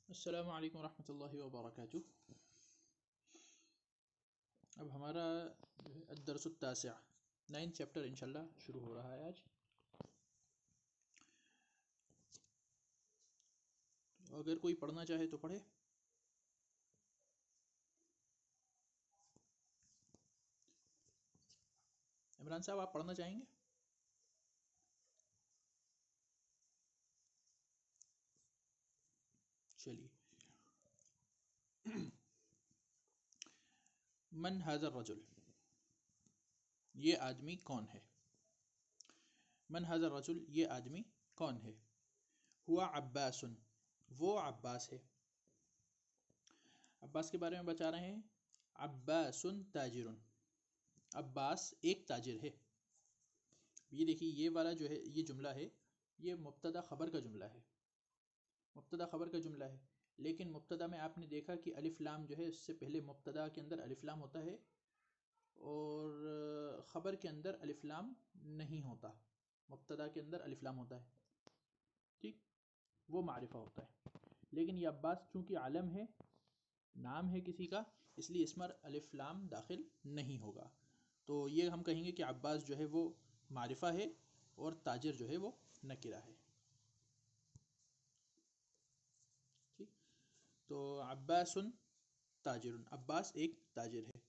السلام علیکم ورحمۃ اللہ وبرکاتہ۔ اب ہمارا الدرس التاسع 9 چیپٹر انشاءاللہ شروع ہو رہا ہے آج۔ اگر کوئی پڑھنا چاہے تو پڑھے۔ عمران صاحب آپ پڑھنا چاہیں گے؟ چلیے۔ من هذا الرجل، یہ آدمی کون ہے؟ من هذا الرجل، یہ آدمی کون ہے؟ ہوا عباس، وہ عباس ہے۔ عباس کے بارے میں بتا رہے ہیں، عباس تاجر، عباس ایک تاجر ہے۔ یہ دیکھیے، یہ والا جو ہے، یہ جملہ ہے، یہ مبتدا خبر کا جملہ ہے، مبتدا خبر کا جملہ ہے۔ لیکن مبتدا میں آپ نے دیکھا کہ الف لام جو ہے، اس سے پہلے مبتدا کے اندر الف لام ہوتا ہے اور خبر کے اندر الف لام نہیں ہوتا، مبتدا کے اندر الف لام ہوتا ہے، ٹھیک، وہ معرفہ ہوتا ہے۔ لیکن یہ عباس چونکہ علم ہے، نام ہے کسی کا، اس لیے اس میں الف لام داخل نہیں ہوگا، تو یہ ہم کہیں گے کہ عباس جو ہے وہ معرفہ ہے اور تاجر جو ہے وہ نکرہ ہے، ٹھیک۔ تو عباس تاجر، عباس ایک تاجر ہے۔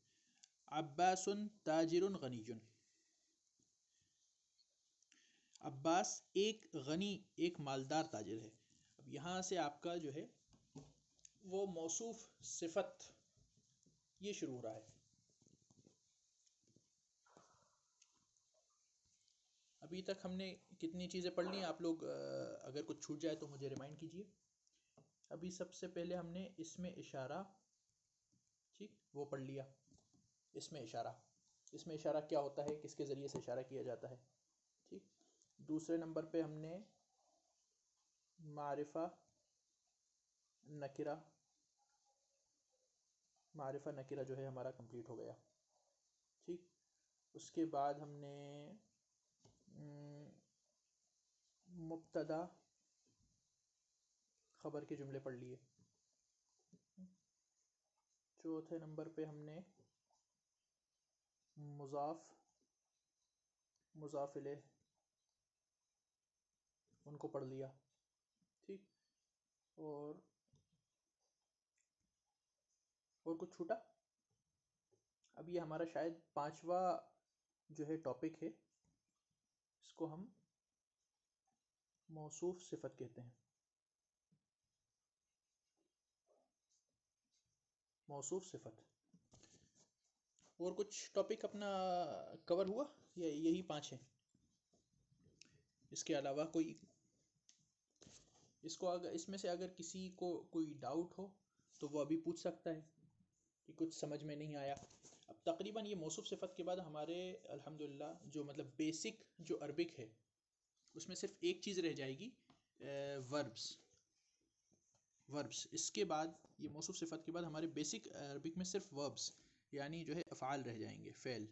عباس تاجر غنی، عباس ایک غنی، ایک مالدار تاجر ہے۔ اب یہاں سے آپ کا جو ہے وہ موصوف صفت یہ شروع ہو رہا ہے۔ ابھی تک ہم نے کتنی چیزیں پڑھ لی ہیں؟ آپ لوگ اگر کچھ چھوٹ جائے تو مجھے ریمائنڈ کیجیے۔ ابھی سب سے پہلے ہم نے اسم اشارہ، ٹھیک، وہ پڑھ لیا۔ اسم اشارہ، اسم اشارہ کیا ہوتا ہے، کس کے ذریعے سے اشارہ کیا جاتا ہے، ٹھیک۔ دوسرے نمبر پہ ہم نے معرفہ نکرہ، معرفہ نکرہ جو ہے ہمارا کمپلیٹ ہو گیا، ٹھیک۔ اس کے بعد ہم نے مبتدا خبر کے جملے پڑھ لیے۔ چوتھے نمبر پہ ہم نے مضاف، مضاف الیہ، ان کو پڑھ لیا، ٹھیک۔ اور کچھ چھوٹا؟ اب یہ ہمارا شاید پانچواں جو ہے ٹاپک ہے، اس کو ہم موصوف صفت کہتے ہیں، موصوف صفت۔ اور کچھ ٹاپک اپنا کور ہوا یا یہی 5 ہیں؟ اس کے علاوہ کوئی، اس کو اگر اس میں سے اگر کسی کو کوئی ڈاؤٹ ہو تو وہ ابھی پوچھ سکتا ہے کہ کچھ سمجھ میں نہیں آیا۔ اب تقریباً یہ موصوف صفت کے بعد ہمارے الحمدللہ جو مطلب بیسک جو عربک ہے، اس میں صرف ایک چیز رہ جائے گی، وربس، وربس۔ اس کے بعد یہ موصوف صفت کے بعد ہمارے بیسک عربک میں صرف وربس، یعنی جو ہے افعال رہ جائیں گے، فعل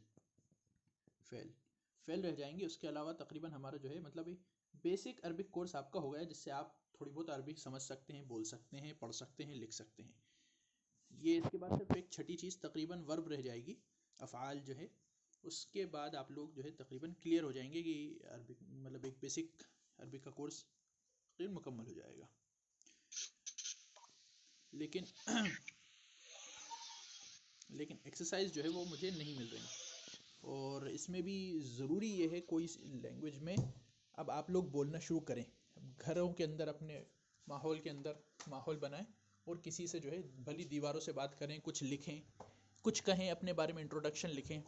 رہ جائیں گے۔ اس کے علاوہ تقریباً ہمارا جو ہے مطلب بیسک عربک کورس آپ کا ہو گیا، جس سے آپ تھوڑی بہت عربک سمجھ سکتے ہیں، بول سکتے ہیں، پڑھ سکتے ہیں، لکھ سکتے ہیں۔ یہ اس کے بعد صرف ایک چھٹی چیز تقریباً ورب رہ جائے گی، افعال جو ہے۔ اس کے بعد آپ لوگ جو ہے تقریباً کلیئر ہو جائیں گے کہ عربک مطلب ایک بیسک عربک کا کورس تقریباً مکمل ہو جائے گا۔ لیکن ایکسرسائز جو ہے وہ مجھے نہیں مل رہی، اور اس میں بھی ضروری یہ ہے کوئی لینگویج میں اب آپ لوگ بولنا شروع کریں، گھروں کے اندر اپنے ماحول کے اندر ماحول بنائیں، اور کسی سے جو ہے بھلی دیواروں سے بات کریں، کچھ لکھیں، کچھ کہیں، اپنے بارے میں انٹروڈکشن لکھیں۔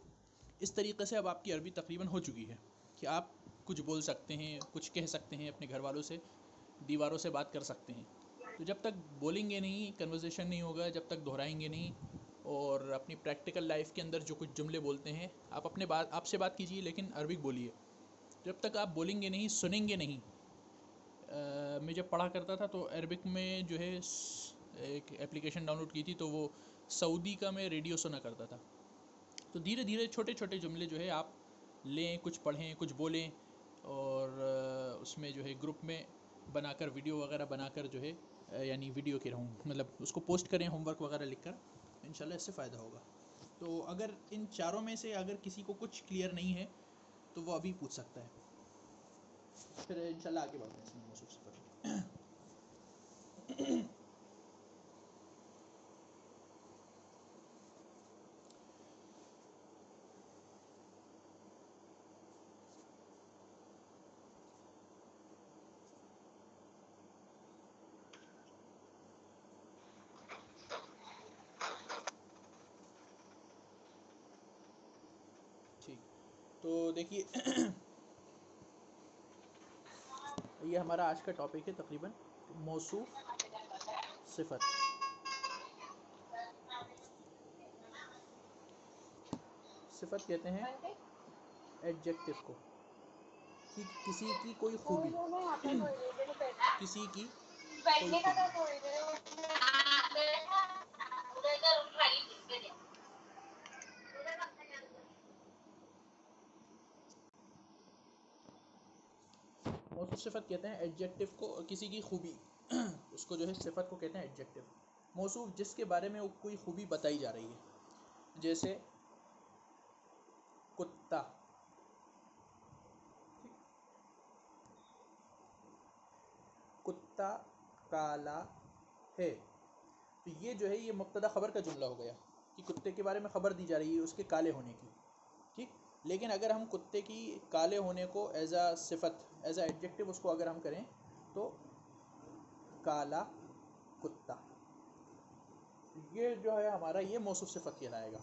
اس طریقے سے اب آپ کی عربی تقریباً ہو چکی ہے کہ آپ کچھ بول سکتے ہیں، کچھ کہہ سکتے ہیں، اپنے گھر والوں سے، دیواروں سے بات کر سکتے ہیں۔ تو جب تک بولیں گے نہیں، کنورزیشن نہیں ہوگا، جب تک دہرائیں گے نہیں، اور اپنی پریکٹیکل لائف کے اندر جو کچھ جملے بولتے ہیں، آپ اپنے آپ سے بات کیجیے لیکن عربک بولیے۔ جب تک آپ بولیں گے نہیں، سنیں گے نہیں۔ میں جب پڑھا کرتا تھا تو عربک میں جو ہے ایک اپلیکیشن ڈاؤن لوڈ کی تھی، تو وہ سعودی کا میں ریڈیو سنا کرتا تھا۔ تو دھیرے دھیرے چھوٹے چھوٹے جملے جو ہے آپ لیں، کچھ پڑھیں، کچھ بولیں، اور اس میں جو ہے گروپ میں بنا کر ویڈیو وغیرہ بنا کر جو ہے یعنی ویڈیو کہہ رہا ہوں مطلب اس کو پوسٹ کریں ہوم ورک وغیرہ لکھ کر، انشاءاللہ اس سے فائدہ ہوگا. تو اگر ان چاروں میں سے اگر کسی کو کچھ کلیئر نہیں ہے تو وہ ابھی پوچھ سکتا ہے، پھر انشاءاللہ آگے بڑھتے ہیں اس میں موصوف صفت. ٹھیک، تو دیکھیے یہ ہمارا آج کا ٹاپک ہے تقریباً موصوف صفت. صفت کہتے ہیں ایڈجیکٹو کو، کسی کی کوئی خوبی، کسی کی کوئی خوبی. موصوف صفت کہتے ہیں ایڈجیکٹو کو، کسی کی خوبی اس کو جو ہے صفت کو کہتے ہیں ایڈجیکٹو. موصوف جس کے بارے میں کوئی خوبی بتائی جا رہی ہے، جیسے کتا، کتا کالا ہے، تو یہ جو ہے یہ مبتدا خبر کا جملہ ہو گیا کہ کتے کے بارے میں خبر دی جا رہی ہے اس کے کالے ہونے کی. ٹھیک، لیکن اگر ہم کتے کی کالے ہونے کو ایز اے صفت، ایز اے ایڈجیکٹو اس کو اگر ہم کریں تو کالا کتا، یہ جو ہے ہمارا یہ موصوف صفت کہلائے گا.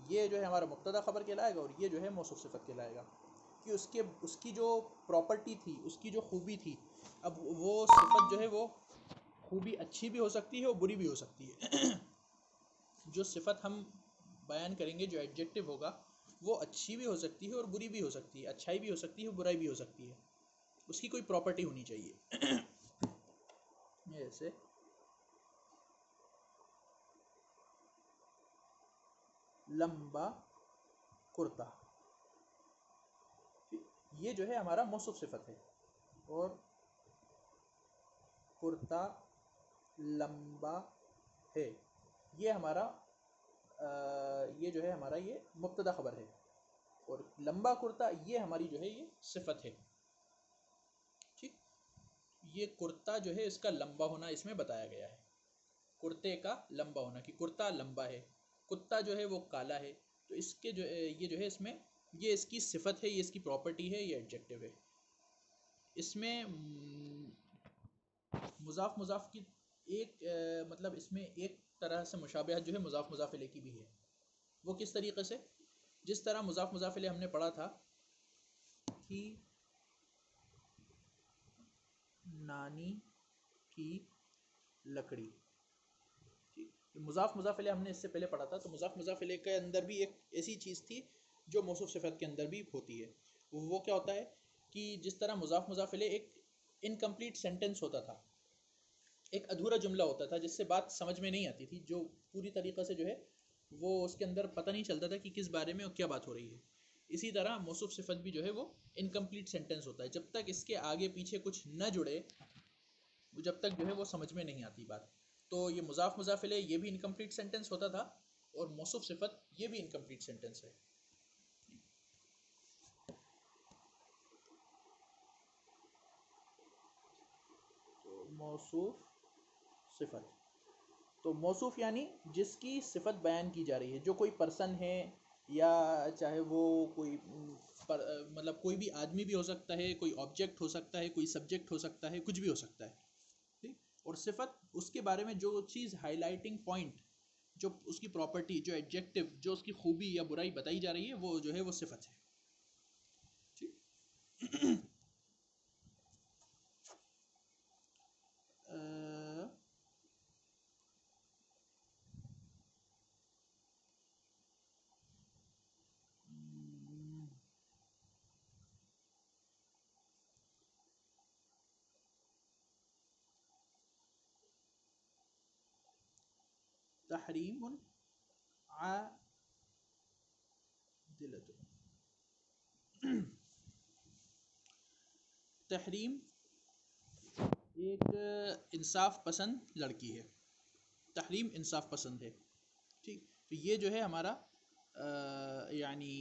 یہ جو ہے ہمارا مبتدا خبر کہلائے گا اور یہ جو ہے موصوف صفت کہلائے گا کہ اس کی جو پراپرٹی تھی، اس کی جو خوبی تھی. اب وہ صفت جو ہے وہ خوبی اچھی بھی ہو سکتی ہے اور بری بھی ہو سکتی ہے. جو صفت ہم بیان کریں گے، جو ایڈجیکٹو ہوگا، وہ اچھی بھی ہو سکتی ہے اور بری بھی ہو سکتی ہے، اچھائی بھی ہو سکتی ہے، برائی بھی ہو سکتی ہے. اس کی کوئی پراپرٹی ہونی چاہیے. جیسے لمبا کرتا، یہ جو ہے ہمارا موصوف صفت ہے. اور کرتا لمبا ہے، یہ ہمارا یہ جو ہے ہمارا یہ مبتدا خبر ہے. اور لمبا کرتا یہ ہماری جو ہے یہ صفت ہے. ٹھیک، یہ کرتا جو ہے اس کا لمبا ہونا اس میں بتایا گیا ہے، کرتے کا لمبا ہونا، کہ کرتا لمبا ہے. کتا جو ہے وہ کالا ہے، تو اس کے جو یہ جو ہے اس میں یہ اس کی صفت ہے، یہ اس کی پراپرٹی ہے، یہ ایڈجیکٹو ہے. اس میں مضاف مضاف کی ایک مطلب اس میں ایک طرح سے مشابہت جو ہے مضاف مضاف الیہ کی بھی ہے. وہ کس طریقے سے؟ جس طرح مضاف مضاف الیہ ہم نے پڑھا تھا کہ نانی کی لکڑی، مضاف مضاف الیہ ہم نے اس سے پہلے پڑھا تھا. تو مضاف مضاف الیہ کے اندر بھی ایک ایسی چیز تھی جو موصوف صفت کے اندر بھی ہوتی ہے. وہ کیا ہوتا ہے کہ جس طرح مضاف مضاف الیہ ایک انکمپلیٹ سینٹنس ہوتا تھا، ایک ادھورا جملہ ہوتا تھا جس سے بات سمجھ میں نہیں آتی تھی، جو پوری طریقے سے جو ہے وہ اس کے اندر پتہ نہیں چلتا تھا کہ کس بارے میں اور کیا بات ہو رہی ہے. اسی طرح موصوف صفت بھی جو ہے وہ انکمپلیٹ سینٹنس ہوتا ہے، جب تک اس کے آگے پیچھے کچھ نہ جڑے جب تک جو ہے وہ سمجھ میں نہیں آتی بات. تو یہ مضاف مضاف الیہ یہ بھی انکمپلیٹ سینٹنس ہوتا تھا، اور موصوف صفت یہ بھی انکمپلیٹ سینٹنس ہے. تو موصوف صفت، تو موصوف یعنی جس کی صفت بیان کی جا رہی ہے، جو کوئی پرسن ہے یا چاہے وہ کوئی مطلب کوئی بھی آدمی بھی ہو سکتا ہے، کوئی آبجیکٹ ہو سکتا ہے، کوئی سبجیکٹ ہو سکتا ہے، کچھ بھی ہو سکتا ہے. ٹھیک، اور صفت اس کے بارے میں جو چیز ہائی لائٹنگ پوائنٹ، جو اس کی پراپرٹی، جو ایڈجیکٹو، جو اس کی خوبی یا برائی بتائی جا رہی ہے، وہ جو ہے وہ صفت ہے. ٹھیک، تحریم عادلۃ، تحریم ایک انصاف پسند لڑکی ہے، تحریم انصاف پسند ہے، ٹھیک. تو یہ جو ہے ہمارا یعنی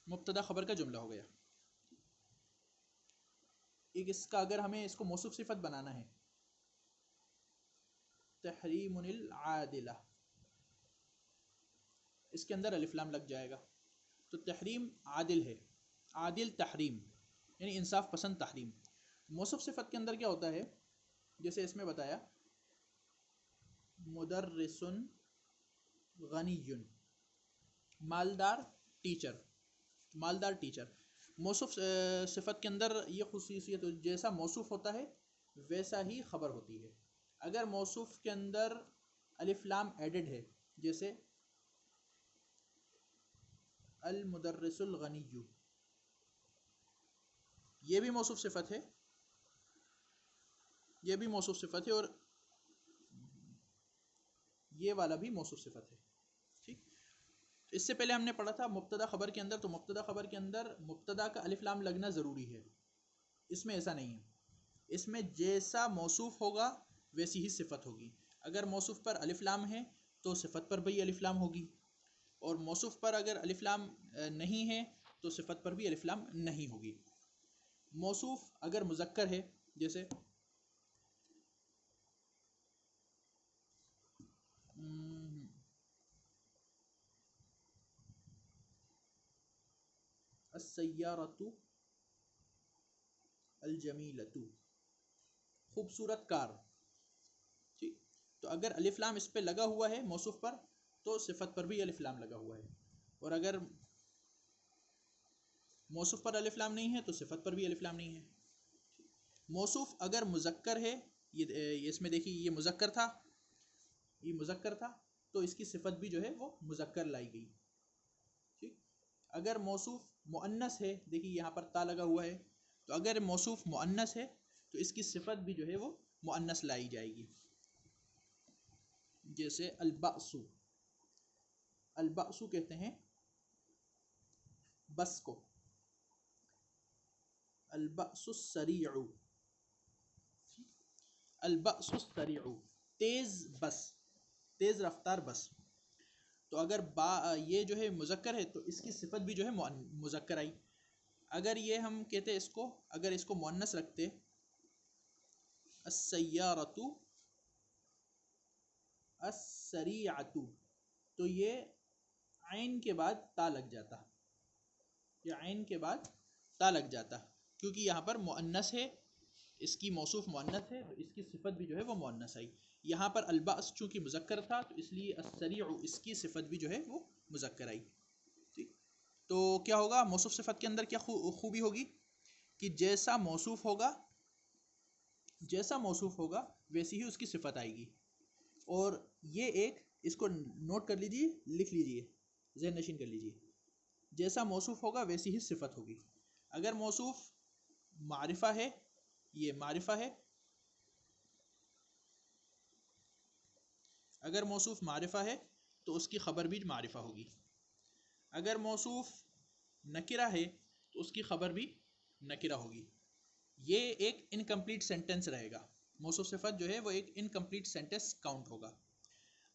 مبتدا خبر کا جملہ ہو گیا. ایک اس کا اگر ہمیں اس کو موصوف صفت بنانا ہے، تحریم العادلہ، اس کے اندر الف لام لگ جائے گا. تو تحریم عادل ہے، عادل تحریم یعنی انصاف پسند تحریم. موصوف صفت کے اندر کیا ہوتا ہے، جیسے اس میں بتایا مدرس غنی، مالدار ٹیچر، مالدار ٹیچر. موصوف صفت کے اندر یہ خصوصیت جیسا موصوف ہوتا ہے ویسا ہی خبر ہوتی ہے. اگر موصوف کے اندر الف لام ایڈڈ ہے، جیسے المدرس الغنی، یہ بھی موصوف صفت ہے، یہ بھی موصوف صفت ہے، اور یہ والا بھی موصوف صفت ہے. ٹھیک. اس سے پہلے ہم نے پڑھا تھا مبتدا خبر کے اندر، تو مبتدا خبر کے اندر مبتدا کا الف لام لگنا ضروری ہے. اس میں ایسا نہیں ہے، اس میں جیسا موصوف ہوگا ویسی ہی صفت ہوگی. اگر موصوف پر الف لام ہے تو صفت پر بھی الف لام ہوگی، اور موصوف پر اگر الف لام نہیں ہے تو صفت پر بھی الف لام نہیں ہوگی. موصوف اگر مذکر ہے، جیسے السیارۃ الجمیلۃ، خوبصورت کار. ٹھیک. تو اگر الف لام اس پہ لگا ہوا ہے موصوف پر تو صفت پر بھی الف لام لگا ہوا ہے، اور اگر موصوف پر الف لام نہیں ہے تو صفت پر بھی الف لام نہیں ہے. موصوف اگر مذکر ہے، یہ اس میں دیکھیے یہ مذکر تھا، یہ مذکر تھا تو اس کی صفت بھی جو ہے وہ مذکر لائی گئی. ٹھیک. اگر موصوف مؤنث ہے، دیکھیے یہاں پر تا لگا ہوا ہے، تو اگر موصوف مؤنث ہے تو اس کی صفت بھی جو ہے وہ مؤنث لائی جائے گی. جیسے البأس، البأس کہتے ہیں بس کو، البأس السریع، البأس السریع تیز بس، تیز رفتار بس. تو اگر یہ جو ہے مذکر ہے تو اس کی صفت بھی جو ہے مذکر آئی. اگر یہ ہم کہتے اس کو، اگر اس کو مؤنث رکھتے السیارۃ السریعۃ، تو یہ عین کے بعد تا لگ جاتا، یہ عین کے بعد تا لگ جاتا، کیونکہ یہاں پر مؤنث ہے، اس کی موصوف مؤنث ہے تو اس کی صفت بھی جو ہے وہ مؤنث آئی. یہاں پر البأس چونکہ مذکر تھا تو اس لیے السریع اس کی صفت بھی جو ہے وہ مذکر آئی. ٹھیک. تو کیا ہوگا موصوف صفت کے اندر کیا خوبی ہوگی کہ جیسا موصوف ہوگا، جیسا موصوف ہوگا ویسی ہی اس کی صفت آئے گی. اور یہ ایک اس کو نوٹ کر لیجیے، لکھ لیجیے، ذہن نشین کر لیجیے، جیسا موصوف ہوگا ویسی ہی صفت ہوگی. اگر موصوف معرفہ ہے، یہ معرفہ ہے، اگر موصوف معرفہ ہے تو اس کی خبر بھی معرفہ ہوگی. اگر موصوف نکرہ ہے تو اس کی خبر بھی نکرہ ہوگی. یہ ایک انکمپلیٹ سینٹنس رہے گا، موصوف صفت جو ہے وہ ایک انکمپلیٹ سینٹنس کاؤنٹ ہوگا.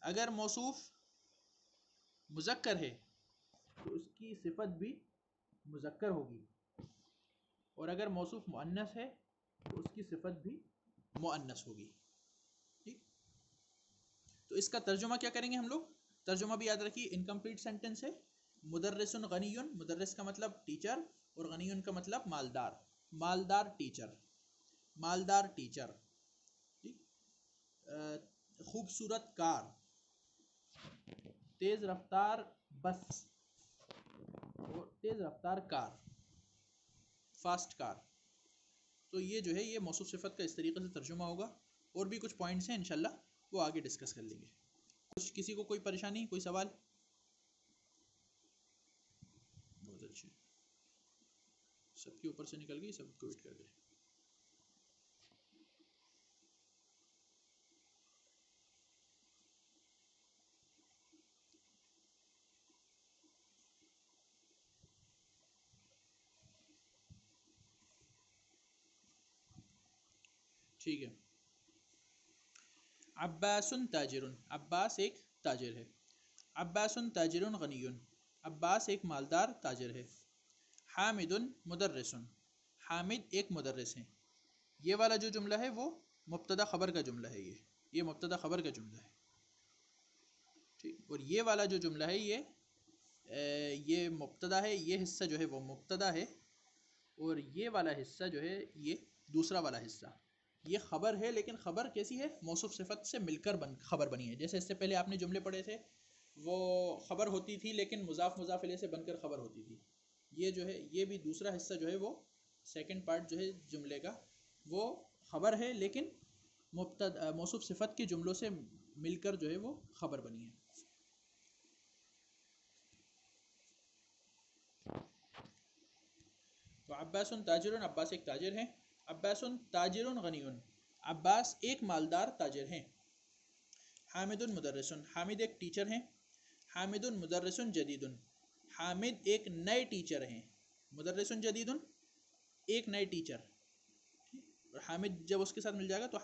اگر موصوف مذکر ہے تو اس کی صفت بھی مذکر ہوگی، اور اگر موصوف مؤنث ہے تو اس کی صفت بھی مؤنث ہوگی. ٹھیک. تو اس کا ترجمہ کیا کریں گے ہم لوگ؟ ترجمہ بھی یاد رکھیے، انکمپلیٹ سینٹنس ہے، مدرس غنی، مدرس کا مطلب ٹیچر، اور غنی کا مطلب مالدار، مالدار ٹیچر، مالدار ٹیچر. ٹھیک. خوبصورت کار، تیز رفتار بس، اور تیز رفتار کار، فاسٹ کار. تو یہ جو ہے یہ موصوف صفت کا اس طریقے سے ترجمہ ہوگا. اور بھی کچھ پوائنٹس ہیں انشاءاللہ وہ آگے ڈسکس کر لیں گے. کچھ کسی کو کوئی پریشانی، کوئی سوال؟ بہت اچھے، سب کے اوپر سے نکل گئی، سب کو ویٹ کر گئے. ٹھیک ہے. عباس تاجر، عباس ایک تاجر ہے. عباس تاجر غنی، عباس ایک مالدار تاجر ہے. حامد مدرس، حامد ایک مدرس ہے. یہ والا جو جملہ ہے وہ مبتدا خبر کا جملہ ہے. یہ مبتدا خبر کا جملہ ہے. ٹھیک. اور یہ والا جو جملہ ہے یہ مبتدا ہے، یہ حصہ جو ہے وہ مبتدا ہے، اور یہ والا حصہ جو ہے یہ دوسرا والا حصہ یہ خبر ہے. لیکن خبر کیسی ہے؟ موصوف صفت سے مل کر خبر بنی ہے. جیسے اس سے پہلے آپ نے جملے پڑھے تھے وہ خبر ہوتی تھی لیکن مضاف مضاف الیہ سے بن کر خبر ہوتی تھی. یہ جو ہے یہ بھی دوسرا حصہ جو ہے وہ سیکنڈ پارٹ جو ہے جملے کا وہ خبر ہے لیکن مبتدا موصوف صفت کے جملوں سے مل کر جو ہے وہ خبر بنی ہے. تو عباس تاجر، عباس ایک تاجر ہے. عباس تاجر غنی، عباس ایک مالدار تاجر ہیں. حامد مدرس، حامد ایک ٹیچر ہیں. حامد مدرس جدید، حامد ایک نئے ٹیچر ہیں. مدرس جدید ایک نئے ٹیچر، اور حامد جب اس کے ساتھ مل جائے گا تو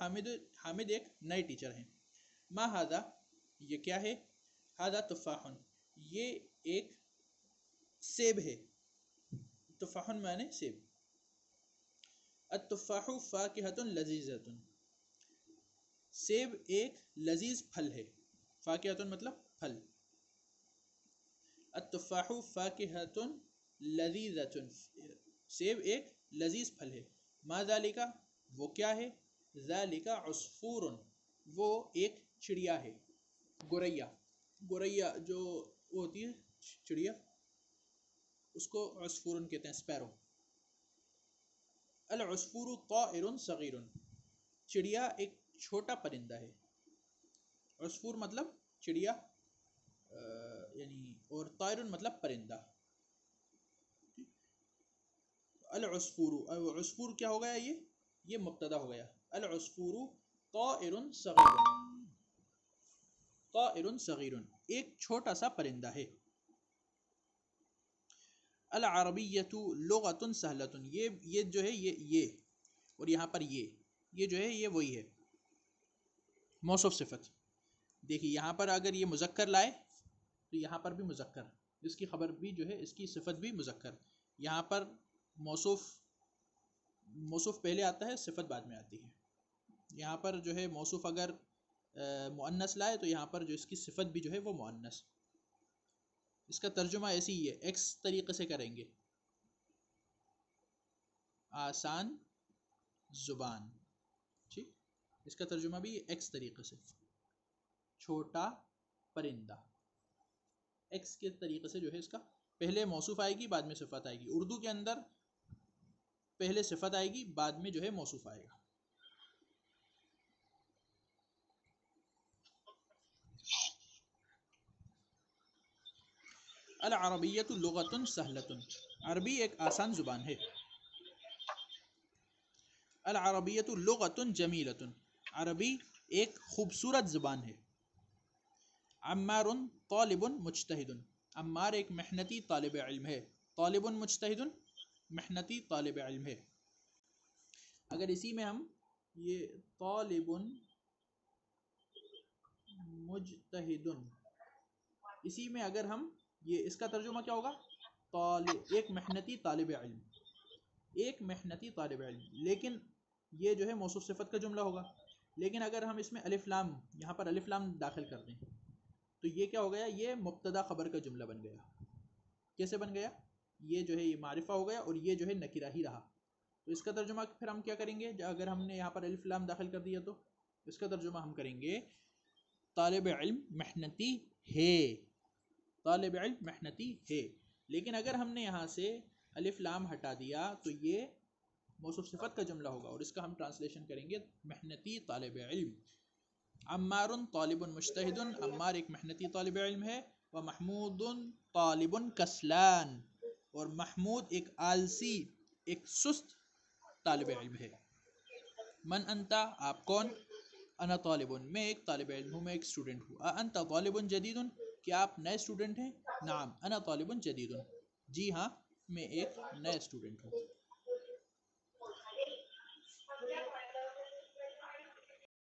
حامد ایک نئے ٹیچر ہیں. ما ھذا، یہ کیا ہے؟ ھذا تفاح، یہ ایک سیب ہے. تفاح معنی سیب. التفاح فاکہۃ لذیذۃ، سیب ایک لذیذ پھل ہے. فاکہۃ مطلب پھل. التفاح فاکہۃ لذیذۃ، سیب ایک لذیذ پھل ہے. ما ذالک، وہ کیا ہے؟ ذالک عصفور، وہ ایک چڑیا ہے. گوریا، گوریا جو ہوتی ہے چڑیا اس کو عصفور کہتے ہیں، اسپیرو. العصفور طائر صغیر، چڑیا ایک چھوٹا پرندہ ہے. عصفور مطلب چڑیا یعنی، اور طائر مطلب پرندہ. العصفور، عصفور کیا ہو گیا؟ یہ مبتدا ہو گیا. العصفور طائر صغیر، طائر صغیر ایک چھوٹا سا پرندہ ہے. العربیۃ لغۃ سہلۃ، یہ جو ہے یہ اور یہاں پر یہ جو ہے یہ وہی ہے موصوف صفت. دیکھیے یہاں پر اگر یہ مذکر لائے تو یہاں پر بھی مذکر، اس کی خبر بھی جو ہے اس کی صفت بھی مذکر. یہاں پر موصوف پہلے آتا ہے، صفت بعد میں آتی ہے. یہاں پر جو ہے موصوف اگر مؤنث لائے تو یہاں پر جو اس کی صفت بھی جو ہے وہ مؤنث. اس کا ترجمہ ایسی ہی ہے، ایکس طریقے سے کریں گے. آسان زبان، ٹھیک. اس کا ترجمہ بھی ایکس طریقے سے. چھوٹا پرندہ، ایکس کے طریقے سے جو ہے اس کا پہلے موصوف آئے گی بعد میں صفت آئے گی. اردو کے اندر پہلے صفت آئے گی بعد میں جو ہے موصوف آئے گا. العربیۃ لغۃ سہلۃ، عربی ایک آسان زبان ہے. العربیۃ لغۃ جمیلۃ، عربی ایک خوبصورت زبان ہے. عمار طالب مجتہد، عمار ایک محنتی طالب علم ہے. طالب مجتہد محنتی طالب علم ہے. اگر اسی میں ہم یہ طالب مجتہد، اسی میں اگر ہم یہ اس کا ترجمہ کیا ہوگا؟ ایک محنتی طالب علم، ایک محنتی طالب علم. لیکن یہ جو ہے موصوف صفت کا جملہ ہوگا. لیکن اگر ہم اس میں الف لام، یہاں پر الف لام داخل کر دیں تو یہ کیا ہو گیا؟ یہ مبتدا خبر کا جملہ بن گیا. کیسے بن گیا؟ یہ جو ہے یہ معرفہ ہو گیا اور یہ جو ہے نکرہ ہی رہا. تو اس کا ترجمہ پھر ہم کیا کریں گے؟ اگر ہم نے یہاں پر الف لام داخل کر دیا تو اس کا ترجمہ ہم کریں گے طالب علم محنتی ہے، طالب علم محنتی ہے. لیکن اگر ہم نے یہاں سے الف لام ہٹا دیا تو یہ موصوف صفت کا جملہ ہوگا اور اس کا ہم ٹرانسلیشن کریں گے محنتی طالب علم. عمار طالب مجتہد، عمار ایک محنتی طالب علم ہے. ومحمود طالب کسلان، اور محمود ایک آلسی، ایک سست طالب علم ہے. من انتا، آپ کون؟ انا طالب، میں ایک طالب علم ہوں، میں ایک اسٹوڈنٹ ہوں. انت طالب جدید، کیا آپ نئے اسٹوڈنٹ ہیں؟ نعم انا طالب جدید، جی ہاں میں ایک نئے اسٹوڈنٹ ہوں.